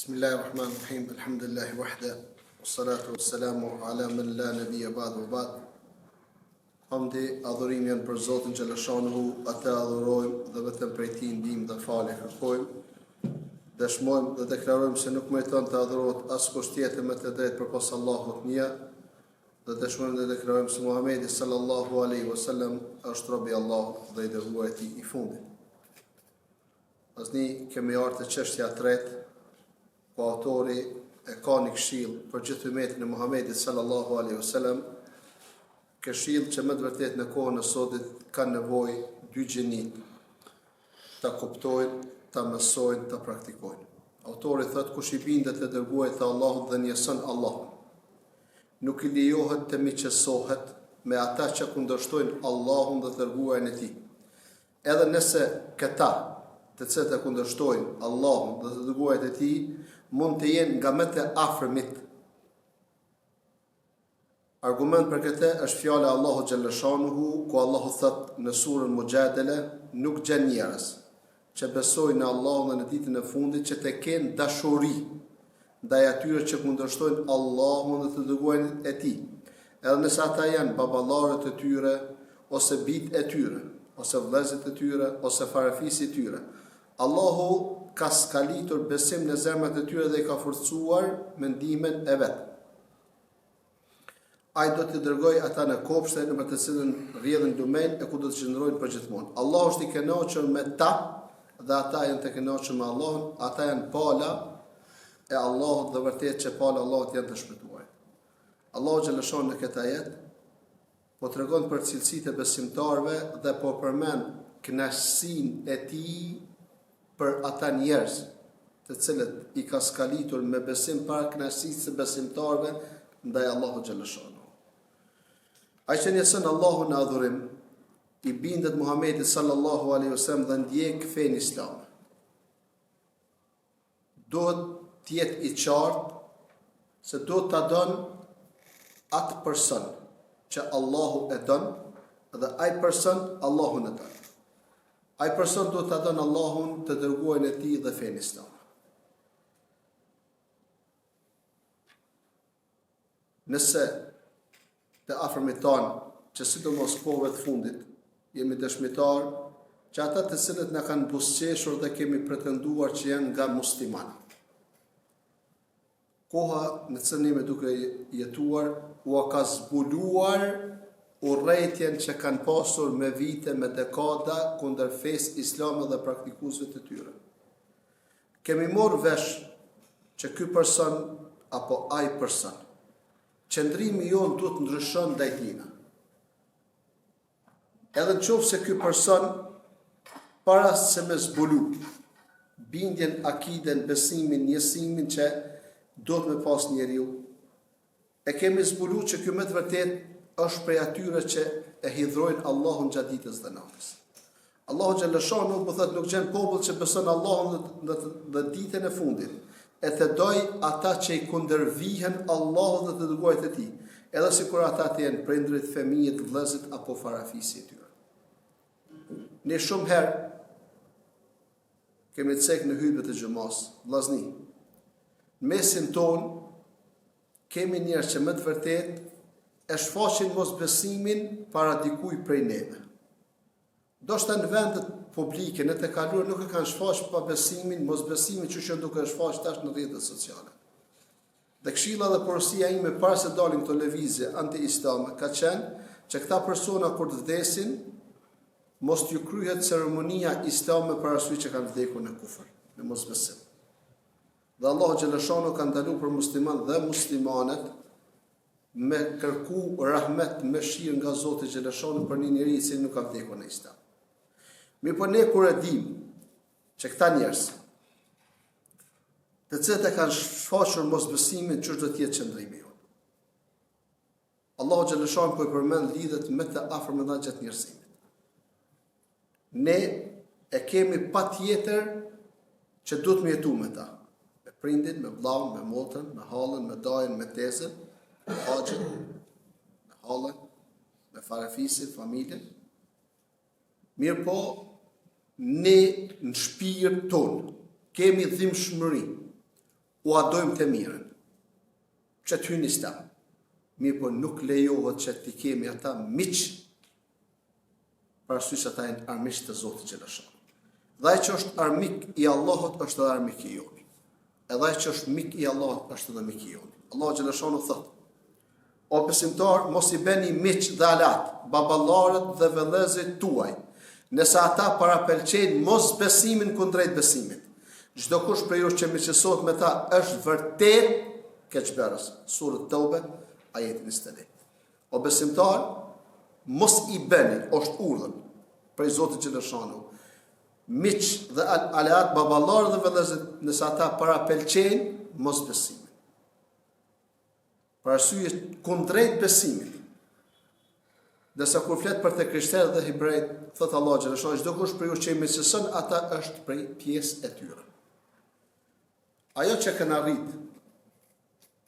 Bismillahirrahmanirrahim. Alhamdulillahi wahda. Wassalatu wassalamu ala man la nabiyya ba'du wa ba'd. Hamdi, adhurimi janë për Zotin Xhaleshanuhu, atë adhurojmë dhe vetëm prej Tij ndihmë dhe falje kërkojmë. Dëshmojmë dhe deklarojmë se nuk meriton të adhurohet askush tjetër me të drejtë përpas Allahut një, dhe dëshmojmë dhe deklarojmë se Muhamedi sallallahu alaihi wasallam është robi i Allahut dhe i dërguar i Tij i fundit. Asni kemi ardhur te çështja e tretë, po autori e ka një këshill për gjithë ummetin e Muhamedit sallallahu alaihi wasallam, këshill që më të vërtet në kohën e sotit kanë nevojë dy gjeni ta kuptojnë, ta mësojnë, ta praktikojnë. Autori thotë kush i bindet të dërguarit të Allahut dhe njëson Allahun, nuk i lejohet të miqësohet me ata që kundërshtojnë Allahun dhe dërguarin e Tij. Edhe nëse këta të cilët e kundërshtojnë Allahun dhe të dërguarit e Tij mund të jenë nga më të afërmit. Argument për këtë është fjala e Allahut Xhaleshanuhu, ku Allahu thot në surën Mujadala, nuk gjen njerëz që besojnë në Allahun dhe në ditën e fundit që të kenë dashuri ndaj atyre që kundërshtojnë Allahun dhe të dërguarin e Tij. Edhe nëse ata janë baballarët e tyre, ose bijtë e tyre, ose vëllezërit e tyre, ose farefisë e tyre. Allahu ka skalitur besim në zemrat e tyre dhe i ka forcuar mendimin e vet. Ai do të dërgoj ata në kopshte në të cilën rrjedhin lumen e ku do të qëndrojnë përgjithmonë. Allahu është i kënaqur me ta dhe ata janë të kënaqur me Allahun, ata janë pala e Allahut dhe vërtet që pala e Allahut janë të shpëtuar. Allahu Xhaleshanu në këtë ajet po tregon për cilësitë e besimtarëve dhe po përmend kënaqësinë e Tij për ata njerëz të cilët i ka skalitur me besim para kënaqësisë së besimtarëve ndaj Allahut Xhaleshanu. Ai që njëson Allahun në adhurim, i bindet Muhamedit sallallahu alaihi wasallam dhe ndjek fenë islam, duhet të jetë i qartë se do ta don atë person që Allahu e don dhe ai person Allahun e don. Ai person do ta don Allahun, të dërguarin e Tij dhe fenë islam. Nëse të afërmit tanë, që sidomos kohëve të fundit, jemi dëshmitar që ata të cilët na kanë buzëqeshur dhe kemi pretenduar që janë nga muslimanë. Koha në cilën jemi duke jetuar u ka zbuluar urrëtitjen që kanë pasur me vite, me dekada kundër fesë islame dhe praktikuesve të tyre. Kemi marrë vesh që ky person apo ai person, qëndrimi jonë duhet të ndryshon ndaj tij. Edhe nëse ky person para se me zbulu bindjen, akiden, besimin, njësimin që do të me pas njeriu, e kemi zbulu që ky me të vërtet është prej atyre që e hidhrojnë Allahun gjatë ditës dhe natës. Allahu Xhaleshanu po thotë nuk gjen popull që beson Allahun dhe ditën e fundit, e të doj ata që i kundërvihen Allahut dhe të dërguarit e Tij, edhe sikur ata të jenë prindrit, fëmijët, vëllezërit apo farafisë e tyre. Ne shumë herë kemi cek në hutbet e xhumas, vllazni. Mesin ton kemi njerëz që më të vërtet e shfaqin mosbesimin para dikujt prej neve. Do shta në vendet publike, në të kaluar nuk e kanë shfaq pa besimin, mosbesimin që duke e shfaq tash në rrjetet sociale. Dhe këshilla dhe porosia ime para se dalim këto lëvizje anti-islame ka qenë që këta persona kur të vdesin, mos t'ju kryhet ceremonia islame për arsye që kanë vdekur në kufër, në mosbesim. Dhe Allahu Xhaleshanu ka ndaluar për musliman dhe muslimanet me kërku rahmet, mëshirë nga Zoti Xhaleshanu për një njeri i cili nuk ka vdekur në islam. Mi po ne kur e dim që këta njerëz të cilët e kanë shfaqur mosbesimin, ç'është do të jetë qëndrimi jonë. Allahu Xhaleshanu po i përmend lidhet me të afërm me gjatë njerëzimit. Ne e kemi patjetër që duhet me jetu me ta, me prindin, me vllaun, me motën, me hallën, me dajën, me tezën, me haxhin, me hallën, me farafisin, familjen. Mirë po, ne në shpirt ton kemi dhimbshmëri u adojmë të mirën, që të hynë islam. Mirë po nuk lejohet që të kemi ata miq, parasysh ata janë armiq të Zotit xhalesha. Dhe ai që është armik i Allahut është edhe armik i jonë. Edhe ai që është mik i Allahut është edhe mik i jonë. Allahu xhalesha thotë: O besimtar, mos i bëni miq dhe alat, baballarët dhe vëllezërit tuaj, nëse ata parapëlqejnë mos besimin kundrejt besimit. Çdo kush prej jush që miqësohet me ta është vërtet keqbërës. Surë Tawbe, ajeti 21. O besimtar, mos i bëni, është urdhër prej Zotit xhaleshanu, miq dhe alat, baballarë dhe vëllezërit, nëse ata parapëlqejnë mos besimin. Për arsye kundrejt besimit. Dërsa kur flet për të krishterët dhe hebrejt, thot Allah xhaleshanu, çdo kush prej jush që i miqëson ata është prej pjesë e tyre. Ajo që kanë arrit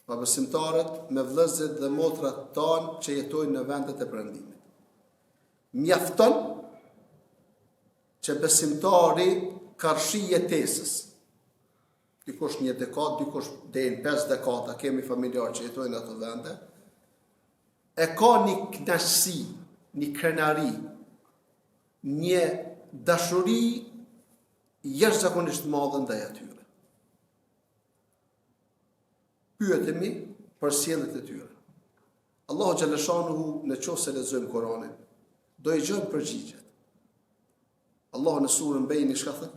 pa besimtarët me vëllezërit dhe motrat tanë që jetojnë në vendet e perëndimit. Mjafton që besimtari karshi jetesës. Dikush një dekad, dikush deri në 5 dekada, kemi familjarë që jetojnë në ato vende, e ka një kënaqësi, një krenari, një dashuri jashtëzakonisht madhe ndaj atyre. Pyetemi për sjelljet e tyre. Allahu xhaleshanuhu në qoftë se lexojmë Kur'anin, do i gjojmë përgjigjet. Allahu në surën Bejni çka thot?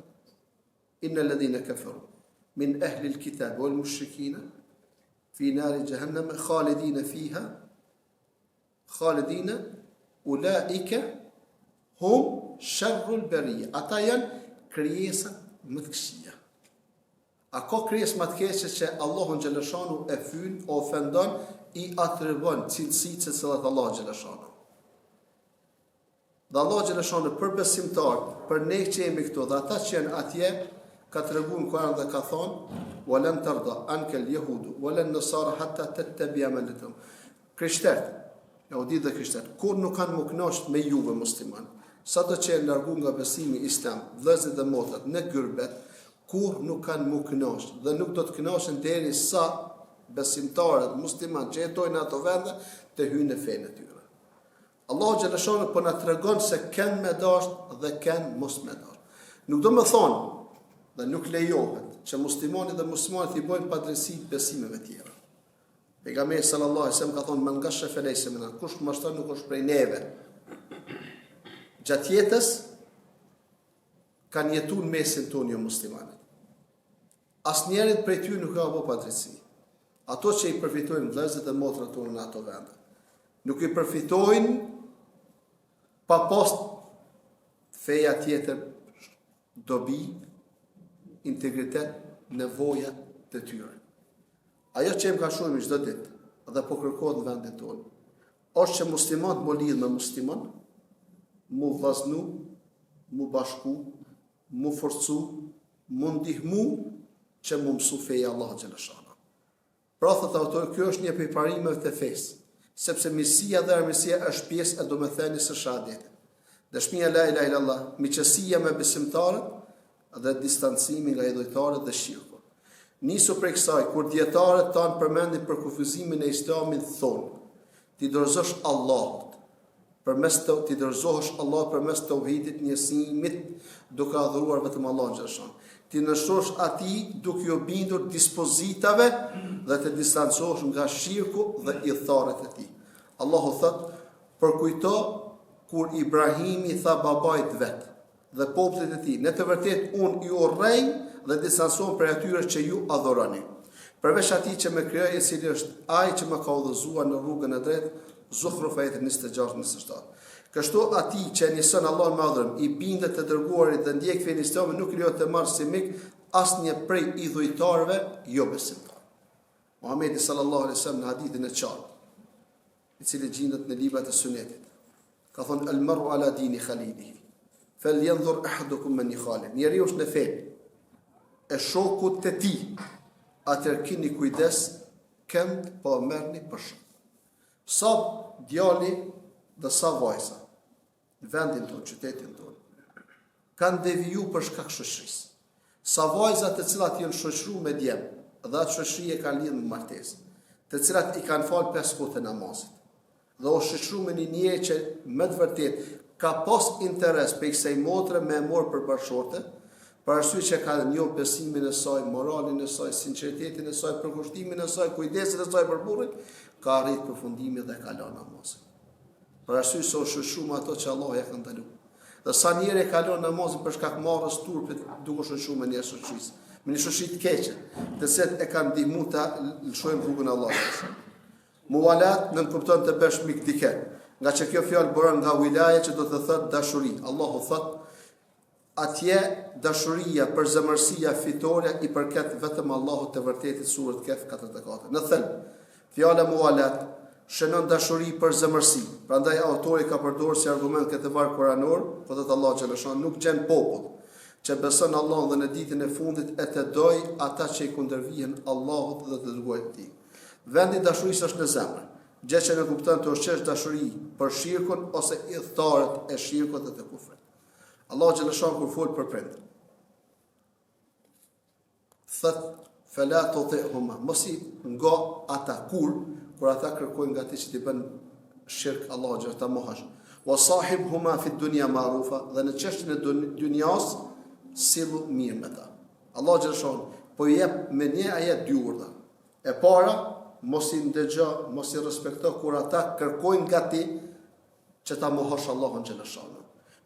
Innal ladhina kafaru min ahli al-kitab wal mushrikina fi nari jahannam khalidina fiha khalidina ulaika hum sharrul bariyya. Ata janë krijesat më të këqija. A ka krijesë më të keqe që Allahu xhaleshanu e fyn, ofendon, i atribuon cilësitë të cilat Allahu xhaleshanu. Dhe Allahu xhaleshanu për besimtar, për ne që jemi këtu dhe ata që janë atje, ka treguar në Kur'an dhe ka thonë: "Walan tarda anka al-yahudu walan nasara hatta tattabi'a millatahum." Krishterët, jehudit dhe krishterët, kur nuk kanë më kënaqur me juve musliman, sado që janë larguar nga besimi islam, vëllezërit dhe motrat në gyrbet, kur nuk kanë më kënaqur dhe nuk do të kënaqen derisa besimtarët musliman që jetojnë në ato vende të hyjnë në fenë e tyre. Allahu xhaleshanu po na tregon se kanë me dash dhe kanë mos me dash. Nuk do më thonë dhe nuk lejohet që muslimanit dhe muslimanët i bojnë padrejti besimeve tjera. Pejgamberi sallallahu alaihi wasallam ka thonë: "Man ghasha falaysa minna." Kush mashton nuk është prej neve. Gjatë jetës kanë jetuar në mesin tonë jo muslimanët. Asnjërit prej tyre nuk ka bë padrejti. Ato që i përfitojnë vëllezërit dhe motrat tonë në ato vende, nuk i përfitojnë pa pas feja tjetër, dobi, integritet, nevoja të tyre. Ajo që em ka shumë çdo ditë dhe po kërkohet në vendin tonë, është që muslimanët më lidh me musliman, mu vllaznu, mu bashku, mu forcu, mu ndihmu që mu mësu feja Allah xhaleshana. Pra thot autor, kjo është një prej parimeve të fesë, sepse mirësia dhe armiqësia është pjesë e domethënies së shahadetit. Dëshmia la ilaha illallah, miqësia me besimtarët dhe distancimi nga idhujtarët dhe shirku. Nisu prej kësaj, kur dietarët tanë përmendin për kufizimin e Islamit, thonë: ti dorëzosh Allahut, ti dorëzohesh Allahut përmes tauhidit, njësimit, duke adhuruar vetëm Allahun xhaleshanu. Ti nështrosh atij duke u bindur dispozitave dhe të distancohesh nga shirku dhe idhëtarët e tij. Allahu thot: përkujto kur Ibrahimi tha babait vet dhe popullit e tij: në të vërtetë unë ju urrej dhe distancohem prej atyre që ju adhuroni. Përveç atij që më krijoi, i cili është ai që më ka udhëzuar në rrugën e drejtë. Zukhruf ayet 26-27. Kështu atij që njëson Allahun me adhurim, i bindet të dërguarit dhe ndjek fenë islame, nuk lejohet të marrë si mik asnjë prej idhujtarëve jo besimtar. Muhamedi sallallahu alaihi wasallam në hadithin e qartë, i cili gjendet në librat e sunetit, ka thonë: "Al-mar'u ala dini khalilihi, falyanzur ahadukum man yukhalil." Njeriu është në fenë e shokut të tij, atëherë keni kujdes kënd po merrni për shok. Sa djali dhe sa vajza në vendin tonë, qytetin tonë, kanë deviju për shkak shoqërisë. Sa vajza të cilat janë shoqëruar me djem dhe atë shoqëri e kanë lidhur me martesë, të cilat i kanë falë 5 kohë të namazit. Dhe o shoqëruar me një njeri që me të vërtet ka pas interes për kësaj motre me morë për bashkëshorte, për arsye që ka njohur besimin e saj, moralin e saj, sinqeritetin e saj, përkushtimin e saj, kujdesin e saj për burrin, ka arrit përfundimin dhe ka lënë namazin. Për arsye se u shoqëruar me ato që Allah ja ka ndaluar. Dhe sa njerë e kalon namazin për shkak marrës turpit duke shoqëruar me një shoqërisë, me një shoqëri të keqe, të cilët e kanë ndihmuar ta lëshojnë rrugën e Allahut. Muwalat nën kupton të bësh mik dike, nga që kjo fjalë bëron nga wilaja që do të thotë dashuri. Allahu thotë atje dashuria për zemërsia fitore i përket vetëm Allahut të vërtetit, surët Kehf 44. Në thelb, fjala muwalat shënon dashuri për zemërsi. Prandaj autori ka përdorur si argument këtë varg kuranor, po thotë Allahu xhaleshon nuk gjen popull që beson Allahun dhe në ditën e fundit e të doj ata që i kundërvihen Allahut dhe të dërguarit të tij. Vendi dashurisë është në zemër. Gjë që ne kupton të është dashuri për shirkun ose idhtarët e shirkut dhe të kufrit. Allahu xhaleshon kur fol për prind, thot fala tutihuma, mos i ngo ata kur ata kërkojnë nga ti që ti bën shirk Allahu xhaleshon ta mohash. Wa sahibhuma fi dunya ma'rufa, dhe në çështjen e dunjas sillu mirë me ta. Allahu xhaleshon po i jep me një ajet dy urdhra. E para, mos i ndëgjo, mos i respekto kur ata kërkojnë nga ti që ta mohosh Allahun xhaleshon.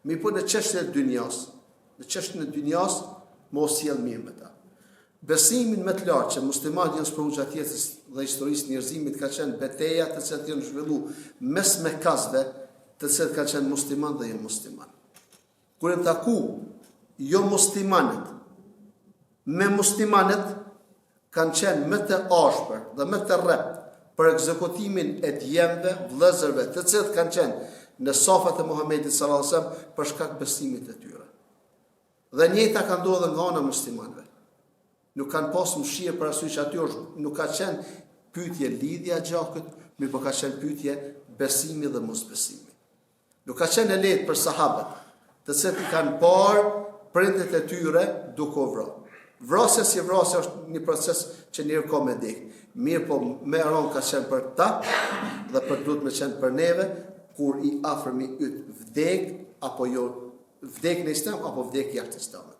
Mi po në çështjen e dunjas, mos sjell mirë me ta. Besimin më të lartë që muslimanët janë sprovu gjatë jetës dhe historisë njerëzimit ka qenë betejat të cilat janë zhvilluar mes mekazve, të cilat kanë qenë musliman dhe jo musliman. Kur e taku jo muslimanët me muslimanët kanë qenë më të ashpër dhe më të rrept për ekzekutimin e djemve, vëllezërve, të cilët kanë qenë në safat e Muhamedit sallallahu alaihi wasallam për shkak besimit të tyre. Dhe njëjta ka ndodhur nga ana e muslimanëve. Nuk kanë pas mëshirë për arsye që aty nuk ka qenë pyetje lidhja gjakut, mirë po ka qenë pyetje besimi dhe mosbesimi. Nuk ka qenë e lehtë për sahabët, të cilët i kanë parë prindet e tyre duke u vrarë. Vrasja si vrasja është një proces që njërë ka me dek. Mirë po me aron ka qenë për ta dhe për duhet me qenë për neve, kur i afërmi yt vdek apo jo vdek në islam apo vdek jashtë islamit.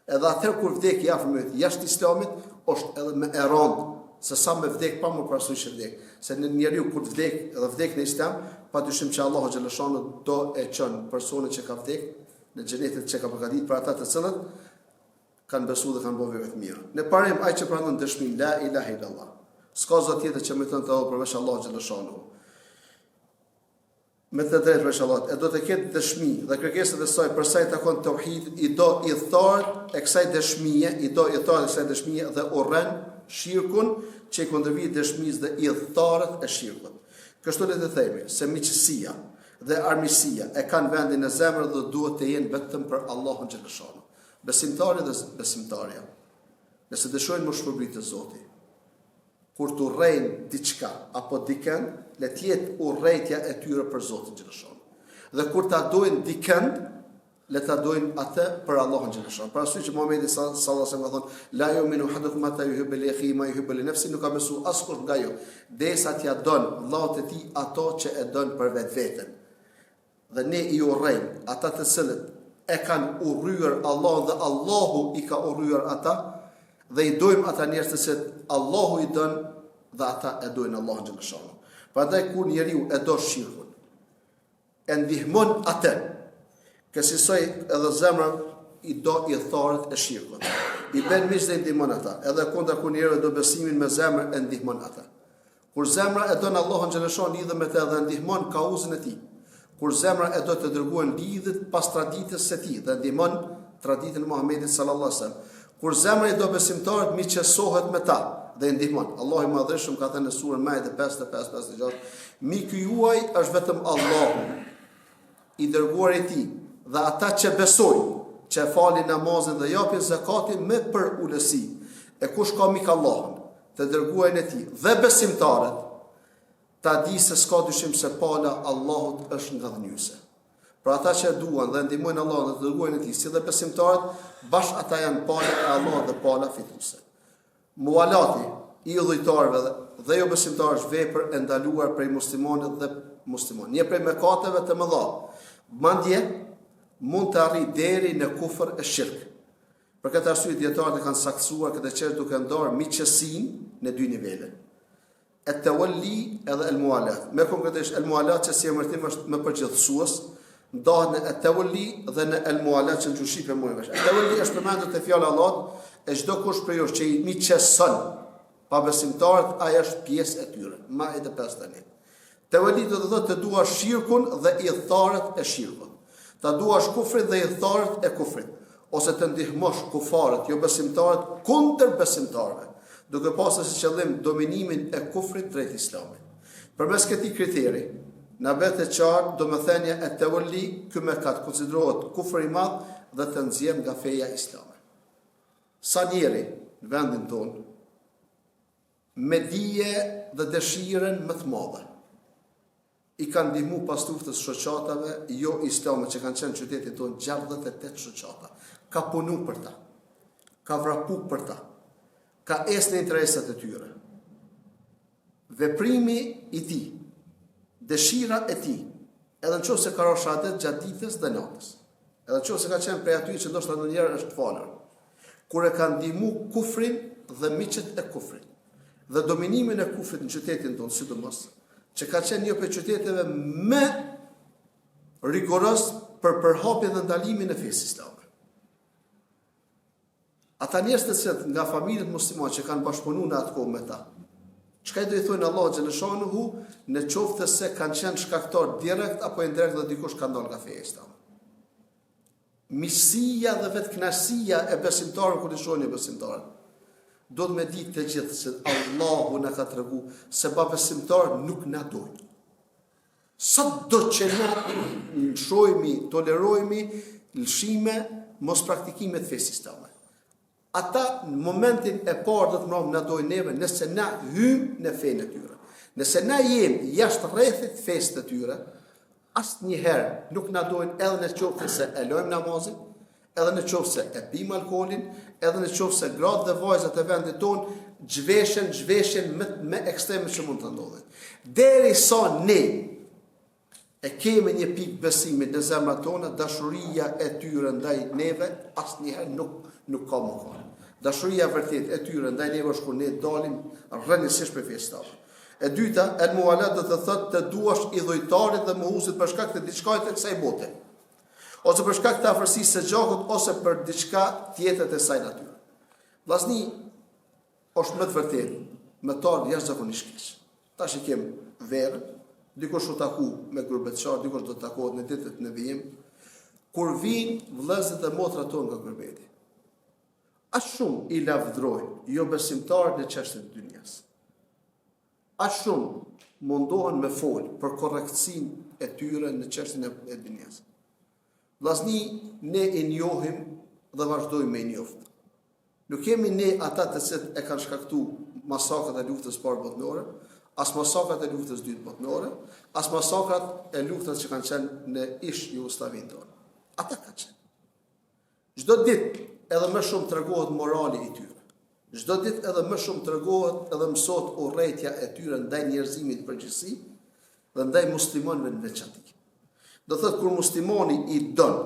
Edhe atëherë kur vdek i afërmi yt jashtë islamit, është edhe me aron se sa me vdek pa më parasysh vdek. Se në njeriu kur vdek edhe vdek në islam, padyshim që Allahu xhaleshanu do e çon personin që ka vdek në xhenetin që ka përgatitur për ata të cilët kanë besuar dhe kanë bërë vepra të mira. Ne parim ai që pranon dëshmin la ilaha illallah. S'ka zot tjetër që më thon të përveç Allahu xhaleshanu. Me të drejtë për Allah, e do të ketë dëshmi dhe kërkesat e saj për sa i takon tauhidit, i do i thart e kësaj dëshmie, dhe urren shirkun që i kundërvijë dëshmisë dhe i tharët e shirkut. Kështu le të themi se miqësia dhe armiqësia e kanë vendin në zemër dhe duhet të jenë vetëm për Allahun xhaleshanu. Besimtari dhe besimtarja, nëse dëshojnë më shpërblit të Zotit, kur të urrejnë diçka apo dikën, le të jetë urrejtja e tyre për Zotin xhaleshon. Dhe kur ta dojnë dikën, le ta dojnë atë për Allahun xhaleshon. Për arsye që Muhamedi sallallahu alaihi wasallam ka thonë, la yu'minu ahadukum hatta yuhibba li akhihi ma yuhibbu li nafsihi, nuk ka besu askush nga ju, derisa t'ia don vllaut e tij ato që e don për vetveten. Dhe ne i urrejmë ata të cilët e kanë urryer Allahun dhe Allahu i ka urryer ata, dhe i dojmë ata njerëz të cilët Allahu i don dhe ata e dojnë Allahun xhaleshon. Prandaj kur njeriu e do shirkun, e ndihmon atë, kësaj edhe zemra i do i tharët e shirkut. I bën miq dhe i ndihmon ata. Edhe kundër kur njeriu do besimin me zemër e ndihmon ata. Kur zemra e don Allahun xhaleshon lidhet me të dhe ndihmon kauzën e tij. Kur zemra e do të dërguar lidhet pas traditës së tij dhe ndihmon traditën e Muhamedit sallallahu alaihi wasallam. Kur zemra i do besimtarit miqësohet me ta dhe ndihmon. Allahu i Madhëshëm ka thënë në surën Maide 55-56, miku juaj është vetëm Allahu, i dërguar i tij, dhe ata që besojnë, që falin namazin dhe japin zakatin me për ulësi. E kush ka mik Allahun, të dërguarin e tij dhe besimtarët, ta di se s'ka dyshim se pala Allahut është ngadhënjyse. Për ata që duan dhe ndihmojnë Allahun dhe të dërguarin e tij, si dhe besimtarët, bashkë ata janë pala e Allahut dhe pala fituese. mualati i udhëtarëve dhe jo besimtarësh vepër e ndaluar prej muslimanit dhe musliman. Një prej mëkateve të mëdha, madje mund të arrijë deri në kufër e shirk. Për këtë arsye dietarët e kanë saktësuar këtë çështje duke ndarë miqësinë në dy nivele. Et-tawalli edhe el-mualat. Me konkretisht el-mualat që si emërtim është më përgjithësues, ndahet në et-tawalli dhe në el-mualat që në gjuhë më vesh. Et-tawalli është përmendur te fjala e Allahut, e çdo kush prej jush që i miqëson pa besimtarët, ai është pjesë e tyre. Maide 51. Tawalli do të thotë të duash shirkun dhe idhtarët e shirkut. Ta duash kufrin dhe idhtarët e kufrit, ose të ndihmosh kufarët, jo besimtarët, kundër besimtarëve, duke pasur si qëllim dominimin e kufrit drejt islamit. Përmes këtij kriteri, na bëhet e qartë domethënia e tawalli, ky mëkat konsiderohet kufër i madh dhe të nxjerr nga feja islame. Sa njeri në vendin tonë me dije dhe dëshirën më të madhe i kanë ndihmu pas luftës shoqatave jo islame që kanë qenë në qytetin tonë 68 shoqata. Ka punu për ta, ka vrapu për ta, ka esë në interesat e tyre. Veprimi i ti, dëshira e ti, edhe në qoftë se ka rënë shahadet gjatë ditës dhe natës, edhe në qoftë se ka qenë prej aty që ndoshta ndonjëherë është falur, kur e ka ndihmu kufrin dhe miqet e kufrit, dhe dominimin e kufrit në qytetin tonë, sidomos, që ka qenë një prej qyteteve më rigoros për përhapjen dhe ndalimin e fesë islame. Ata njerëz të cilët nga familjet muslimane që kanë bashkëpunuar në atë kohë me ta, çka do i thonë Allahu xhaleshanuhu në qoftë se kanë qenë shkaktar direkt apo indirekt dhe dikush ka ndalë nga feja islame. Miqësia dhe vetkënaqësia e besimtarit kur i shohin e besimtarit. Do të me ditë të gjithë se Allahu na ka tregu se pa besimtar nuk na dojnë. Sado që na shohimi, tolerojmë lëshime, mos praktikime të fesë islame. Ata në momentin e parë do të mëron na dojnë neve nëse na hymë në fenë e tyre. Nëse na jemi jashtë rrethit fesë të tyre, asnjëherë nuk na dojnë edhe në qoftë se e lojmë namazin, edhe në qoftë se e pim alkoolin, edhe në qoftë se gratë dhe vajzat e vendit tonë zhveshen me ekstreme që mund të ndodhin. Derisa ne e kemi një pikë besimi në zemrat tona, dashuria e tyre ndaj neve asnjëherë nuk ka më fal. Dashuria vërtet e tyre ndaj neve është kur ne dalim rrënjësisht për fesë tonë. E dyta, el mualat do të thotë të duash idhujtarit dhe mohuesit për shkak të diçka të kësaj bote, ose për shkak të afërsisë së gjakut, ose për diçka tjetër të saj natyre. Vllazni është më të vërtetë me tar jashtëzakonisht keq. Tash i kem verë, dikush u taku me gurbeçar, dikush do të takohet në ditët në vijim, kur vinë vëllezërit dhe motrat tonë nga gurbeti. Aq shumë i lavdrojnë jo besimtarët në çështjet e dunjas. Aq shumë mundohen me fol për korrektësinë e tyre në çështjen e dunjas. Vllazni, ne i njohim dhe vazhdojmë me i njoftë. Nuk kemi ne ata të cilët e kanë shkaktuar masakrat e luftës parë botërore, as masakrat e luftës dytë botërore, as masakrat e luftës që kanë qenë në ish Jugosllavinë tonë. Ata kanë qenë. Çdo ditë edhe më shumë tregohet morali i tyre. Çdo ditë edhe më shumë tregohet edhe mësohet urrëtia e tyre ndaj njerëzimit përgjithësi dhe ndaj muslimanëve në veçantë. Do thotë kur muslimani i don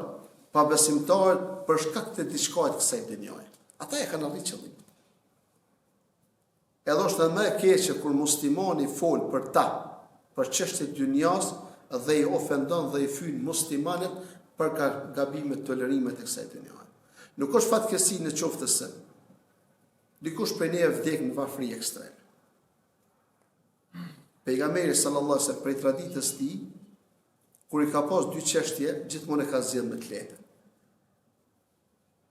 pa besimtarët për shkak të diçka të kësaj dhunjaje, ata e kanë arritur qëllimin. Edhe është edhe më e keqe kur muslimani fol për ta, për çështjet e dunjas dhe i ofendon dhe i fyn muslimanët për gabimet, tolerimet e kësaj dhunjaje. Nuk është fatkeqësi në qoftë se dikush prej neve vdek në varfëri ekstreme. Pejgamberi sallallahu alaihi wasallam prej traditës së tij, kur i ka pas dy çështje, gjithmonë e ka zgjedhur me të lehtë.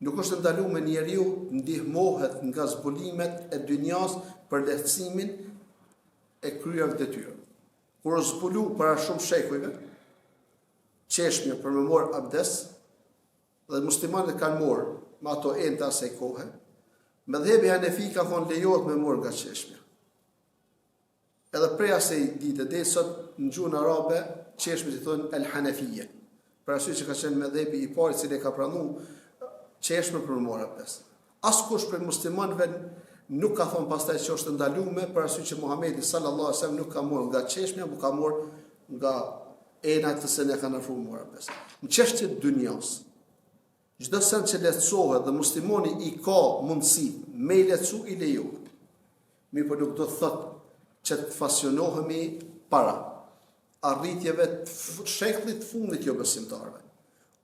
Nuk është ndaluar me njeriu ndihmohet nga zbulimet e dynjas për lehtësimin e kryer detyrë. Kur u zbulu para shumë shekujve, çeshmja për me marr abdes, dhe muslimanët kanë marrë me ato enta asaj kohe, mëdhëbi Hanefi ka thonë lejohet me marr nga çeshmja. Edhe prej asaj dite deri sot në gjuhën arabe çeshmit i thonë el Hanafiyya. Për arsye që ka qenë mëdhëbi i parë i cili ka pranuar çeshmën për me marr abdes. Askush prej muslimanëve nuk ka thonë pastaj që është ndalume, për arsye që Muhamedi sallallahu alaihi wasallam nuk ka marrë nga çeshmja, por ka marrë nga enat të se ne kanë afruar bes. Në çështje të dunjos, çdo sen që lehtësohet dhe muslimoni i ka mundësi me i lehtësu i lejohet. Mirë, po nuk do të thotë që të fasionohemi para arritjeve të shekullit të fundit jo besimtarëve.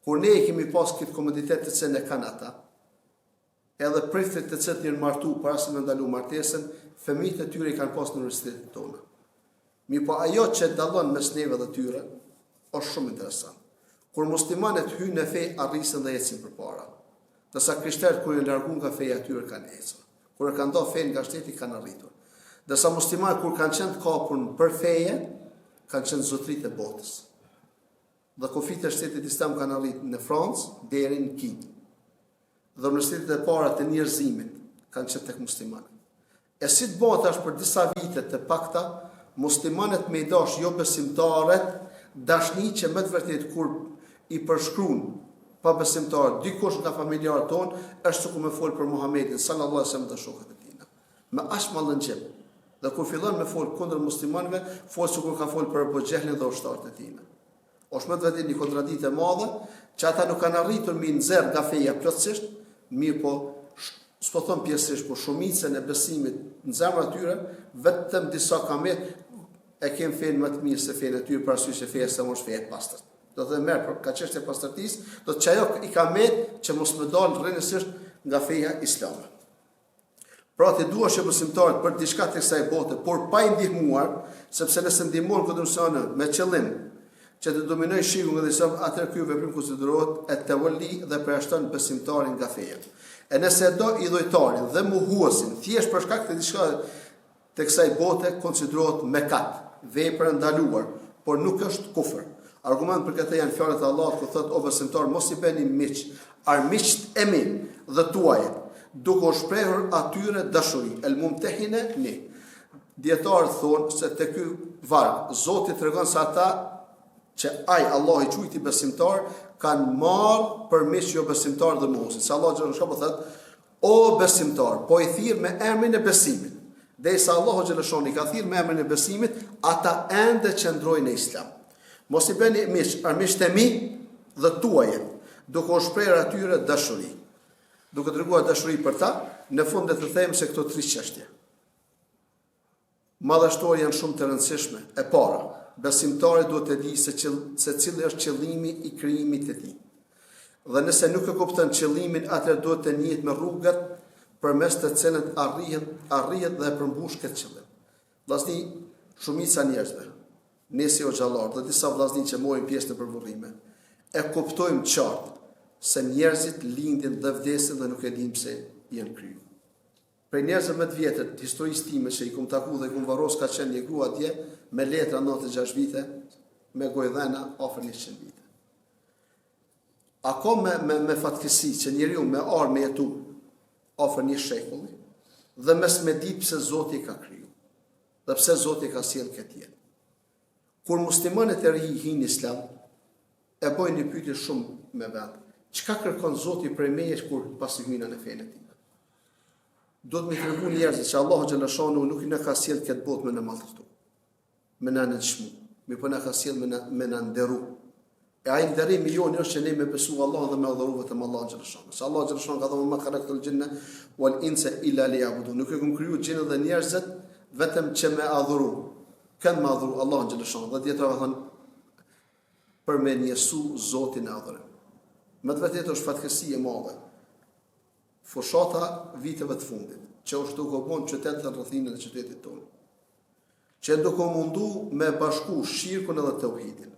Kur ne kemi pas këtë komoditet të që ne kanë ata, edhe priftit të cilët janë martu para se me ndalu martesën, fëmijët e tyre i kanë pas në universitetet tona. Mirë, po ajo që dallon mes neve dhe tyre është shumë interesant. Kur muslimanët hyjnë në fe, arrisën dhe ecin përpara. Ndërsa krishterët kur janë larguar nga feja e tyre kanë ecur. Kur kanë dhënë fen nga shteti kanë arritur. Ndërsa muslimanët kur kanë qenë të kapur për feje, kanë qenë zotrit e botës. Dhe kufit e shtetit islam kanë arritur në Francë deri në Kinë. Dhe universitetet e para të njerëzimit kanë qenë tek muslimanët. E si të bëhet është për disa vite të pakta, muslimanët me i dash jo besimtarët, dashni që më të vërtet kur i përshkruan pa besimtarët, dikush nga familjarët tonë, është sikur me fol për Muhamedit sallallahu alaihi wasallam dhe shokët e tij. Me aq mallëngjim. Dhe kur fillon me fol kundër muslimanëve, fol sikur ka fol për Abu Xhehlin dhe ushtarët e tij. Është më të vërtet një kontradikt e madhe, që ata nuk kanë arritur mi nxjerr nga feja plotësisht, mirë po s'po thon pjesërisht, por shumicën e besimit në zemrat e tyre, vetëm disa kamet e kemë fenë më të mirë se fenë e tyre, për arsye se feja sa është feja e pastërt. Do të merr për ka çështje pastërtisë, do të çajo i ka met që mos më dalë rrënësisht nga feja islame. Pra të duash që besimtarët për diçka të kësaj bote, por pa i ndihmuar, sepse nëse ndihmon këtë mision me qëllim që të dominoj shiku nga disa, atëherë ky veprim konsiderohet e tawalli dhe përjashton besimtarin nga feja. E nëse do idhujtarin dhe mohuesin thjesht për shkak të diçka të kësaj bote, konsiderohet mekat, vepër ndaluar, por nuk është kufër. Argument për këtë janë fjalët e Allahut ku thotë o besimtar mos i bëni miq, armiqt e mi dhe tuaj, duke u shprehur atyre dashuri. El mumtehine ni. Dietarët thonë se te ky varg Zoti tregon se ata që Allah i quajti besimtar kanë marrë përmes jo besimtar dhe mohuesin. Se Allah xhallahu thotë o besimtar, po i thirr me emrin e besimit. Derisa Allahu xhallahu i ka thirr me emrin e besimit, ata ende qëndrojnë në Islam. Mos i bëni miq, armiqt e mi dhe tuajet, duke u shprehur atyre dashuri. Duke treguar dashuri për ta, në fund të them se këto tre çështje madhështore janë shumë të rëndësishme. E para, besimtari duhet të di se cili është qëllimi i krijimit të tij. Dhe nëse nuk e kupton qëllimin, atëherë duhet të njihet me rrugët përmes të cilën arrihet dhe e përmbush këtë qëllim. Vllazni, shumica njerëzve, nesi o xhallar dhe disa vllaznin që morin pjesë në përburrime, e kuptojmë qartë se njerëzit lindin dhe vdesin dhe nuk e dinë pse janë kryer. Për njerëzve më të vjetër të historisë time që i kum taku dhe kum varros ka qenë një grua atje me letra 96 vite, me gojdhena afër 100 vite. Ako me fatkeqësi që njeriu me armë jetu afër një shekulli dhe mes me di pse Zoti ka kriju dhe pse Zoti ka sjell këtë jetë. Kur muslimanët e ri hin Islam, e bojnë një pyetje shumë me vetë. Çka kërkon Zoti prej meje kur pasi hyjnë në fenë e tij? Do të më tregu njerëzit që Allahu xhallahu nuk i na ka sjell këtë botë me në mallëtu, me në nënshmu, me po na ka sjell me në nderu. E ai nderimi jonë është që ne me besu Allah dhe me adhuru vetëm Allah xhallahu. Se Allah xhallahu ka thënë ma khalaqtul jinna wal insa illa liya'budun. Nuk e kam kriju gjinët dhe njerëzit vetëm që me adhuru. Kanë me adhuru Allah xhallahu dhe dietra thënë për me njësu Zotin e adhurim. Me të vërtetë është fatkeqësi e madhe. Fushata viteve të fundit, që është duke bën qytet të rrethinën e qytetit tonë. Që duke mundu me bashku shirkun edhe tauhidin.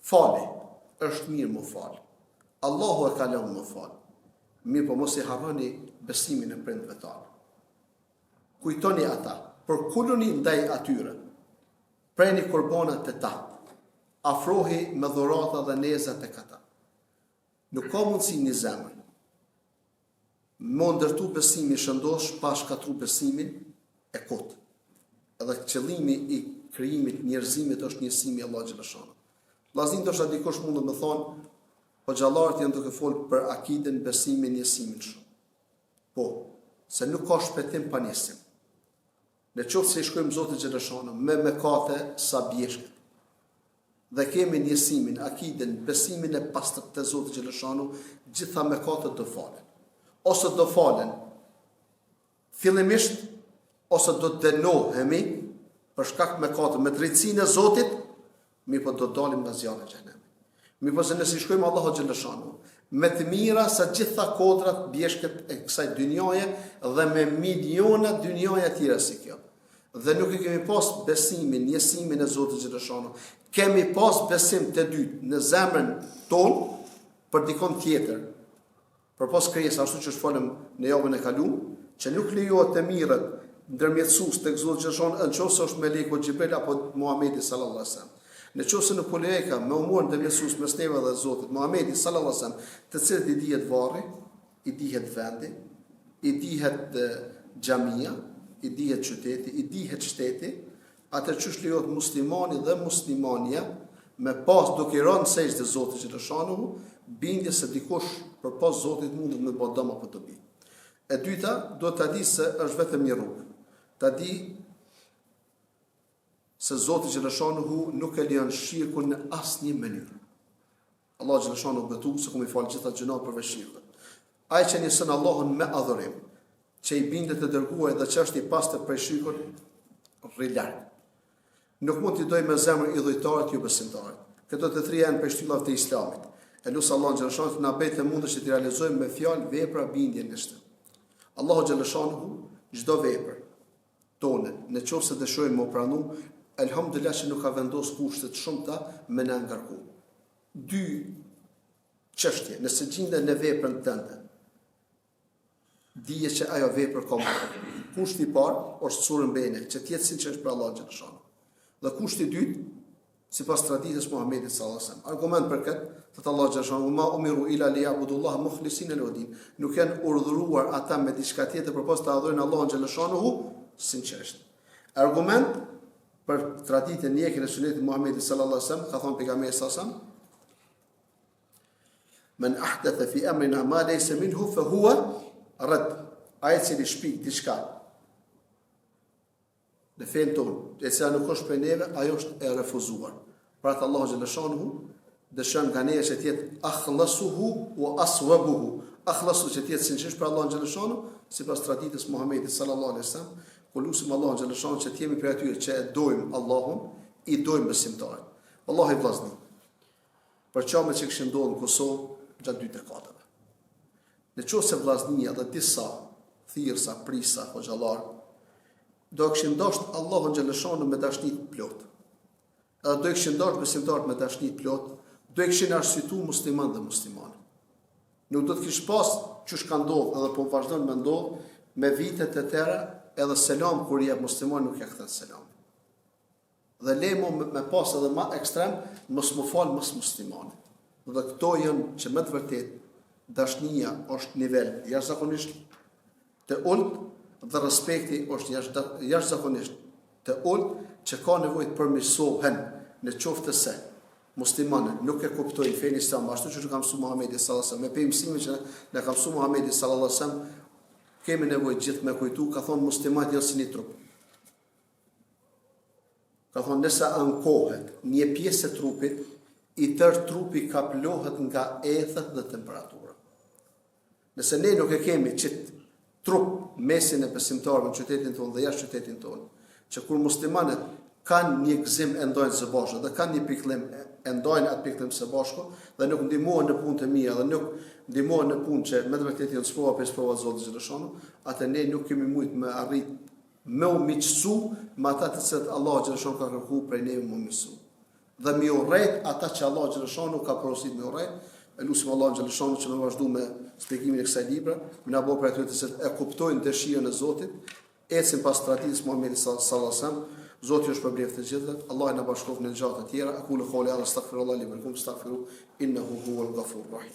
Fali, është mirë më fal. Allahu e ka lënë më fal. Mirë, po mos i harroni besimin e prindve tanë. Kujtoni ata, përkulluni ndaj atyre. Preni kurbanat e ta. Afrohi me dhurata dhe nezat e kata. Nuk ka mundësi një zemër më ndërtu besimin shëndosh pa shkatru besimin e kot. Edhe qëllimi i krijimit njerëzimit është njësimi i Allahut xhallahu. Vllaznin ndoshta dikush mund të më thonë, po xhallarët janë duke folur për akiden, besimin, njësimin shumë. Po, se nuk ka shpëtim pa njësim. Në qoftë se i shkojmë Zotit Xheleshanu me mëkate sa bjeshkët, dhe kemi njësimin, akiden, besimin e pastër të Zotit Xheleshanu, gjitha mëkatet do falen. Ose do falen fillimisht, ose do të dënohemi për shkak mëkateve me drejtsinë e Zotit, mirë po do dalim nga zjarri i xhenemit. Mirë po se nëse i shkojmë Allahu Xheleshanu me të mira sa gjitha kodrat bjeshkët e kësaj dynjaje dhe me miliona dynjaje tjera si kjo. Dhe nuk e kemi pas besimin, njësimin e Zotit Xheleshanu. Kemi pas besim të dytë në zemrën tonë për dikon tjetër. Për pas krijesa, ashtu që folëm në javën e kaluar, që nuk lejohet të mirët ndërmjetësues tek Zoti Xheleshanu, nëse është Meleku Xhibril apo Muhamedi sallallahu alaihi wasallam. Nëse në poleka me umur ndërmjetësues mes neve dhe Zotit Muhamedi sallallahu alaihi wasallam, të cilët i dihet varri, i dihet vendi, i dihet xhamia, i dihet qyteti, i dihet shteti, atë çush lejohet muslimani dhe muslimania me pas duke rënë sejdë të Zotit Xheleshanu, bindje se dikush përpas Zotit mundet me bë dëm apo dobi. E dyta, do ta di se është vetëm një rrugë. Ta di se Zoti Xheleshanu nuk e lejon shirkun në asnjë mënyrë. Allah Xheleshanu betu se kum i fal gjitha gjërat përveç shirkut. Ai që nisën Allahun me adhurim, që i bindet të dërguar dhe që është i pastër prej shirkut, rrilar. Nuk mund t'i doj me zemrën idhujtarët ju besimtarët. Këto të trija janë për shtyllave të Islamit. E lutë Allahu Xheleshanu të na bëjë të mundësh që t'i realizojmë me fjalë, vepra, bindje në shtë. Allahu Xheleshanu çdo vepër tonë, në qoftë se dëshirojmë më pranu, elhamdulillah që nuk ka vendosur kushte të shumta me na ngarku. Dy çështje, nëse gjenden në veprën tënde, dije që ajo vepër ka mëkat. Kushti i parë është surën bene, që të jetë sinqert për Allahun Xheleshanu. Dhe kushti i dytë, sipas traditës Muhamedit sallallahu alaihi wasallam. Argument për këtë, thot Allahu Xheleshanu, "Ma umiru ila liya'budullaha mukhlisina lahu-din." Nuk janë urdhëruar ata me diçka tjetër përpos të adhurojnë Allahun Xheleshanu sinqerisht. Argument për traditën njekën e sunetit Muhamedit sallallahu alaihi wasallam, ka thënë pejgamberi sallallahu alaihi wasallam, "Men ahdatha fi amrina ma laysa minhu fa huwa rad." Ai që shpik diçka në fen tonë, e cila nuk është për neve, ajo është e refuzuar. Pra të Allahu Xheleshanu dëshon nga ne që të jetë akhlasuhu wa aswabuhu. Akhlasu që të jetë sinqerisht për Allahun Xheleshanu, sipas traditës Muhamedit sallallahu alaihi wasallam, ku lutim Allahun Xheleshanu që të jemi prej atyre që e dojmë Allahun, i dojmë besimtarët. Wallahi vllazni. Për çamë që kishin ndodhur në Kosovë gjatë 2 dekadave. Në qoftë se vllaznia dhe disa thirrsa, prisa, hoxhallar do kishin dashur Allahun Xheleshanu me dashni të plot. Edhe do kishin dashur besimtarët me dashni të plot, do kishin arsyetuar musliman dhe muslimane. Nuk do të kish pas çush ka ndodhur edhe po vazhdon me ndodh me vitet e tëra, edhe selam kur jep musliman nuk ja kthen selam. Dhe lemo me pas edhe më ekstrem, mos më fal mos musliman. Dhe këto janë që më të vërtet dashnia është nivel jashtëzakonisht të ulët dhe respekti është jashtëzakonisht të ulët që ka nevojë të përmirësohen në qoftë se muslimanët nuk e kuptojnë fenë islam ashtu siç ka mësuar Muhamedi sallallahu alaihi wasallam. Me mësimin që na ka mësuar Muhamedi sallallahu alaihi wasallam, kemi nevojë gjithë me kujtu, ka thonë muslimanët janë si një trup. Ka thonë nëse ankohet një pjesë e trupit, i tërë trupi kaplohet nga ethet dhe temperatura. Nëse ne nuk e kemi qëtë trup mesin e besimtarëve në qytetin tonë dhe jashtë qytetin tonë, që kur muslimanët kanë një gëzim e ndojnë së bashku dhe kanë një pikëllim e ndojnë atë pikëllim së bashku dhe nuk ndihmohen në punë të mira dhe nuk ndihmohen në punë që me të vërtetë janë sprova për sprova Zotit Xheleshanu, atë ne nuk kemi mujt me arrit me u miqësu me ata të cilët Allahu Xheleshanu ka kërkuar prej neve më miqësu. Dhe mi urrejt ata që Allahu Xheleshanu ka porosit me urrejt. E lutim Allahu Xheleshanu që me vazhdu me shpjegimin e kësaj libra, me na bëj për atyre të cilët e kuptojnë dëshirën e Zotit, ecën pas traditës Muhamedit sallallahu alaihi wasallam. Zoti është përbleft të gjithëve. Allah na bashkoft në gjatë të tjera. Aqulu qawli hadha astaghfirullah li wa lakum astaghfiru innahu huwal ghafurur rahim.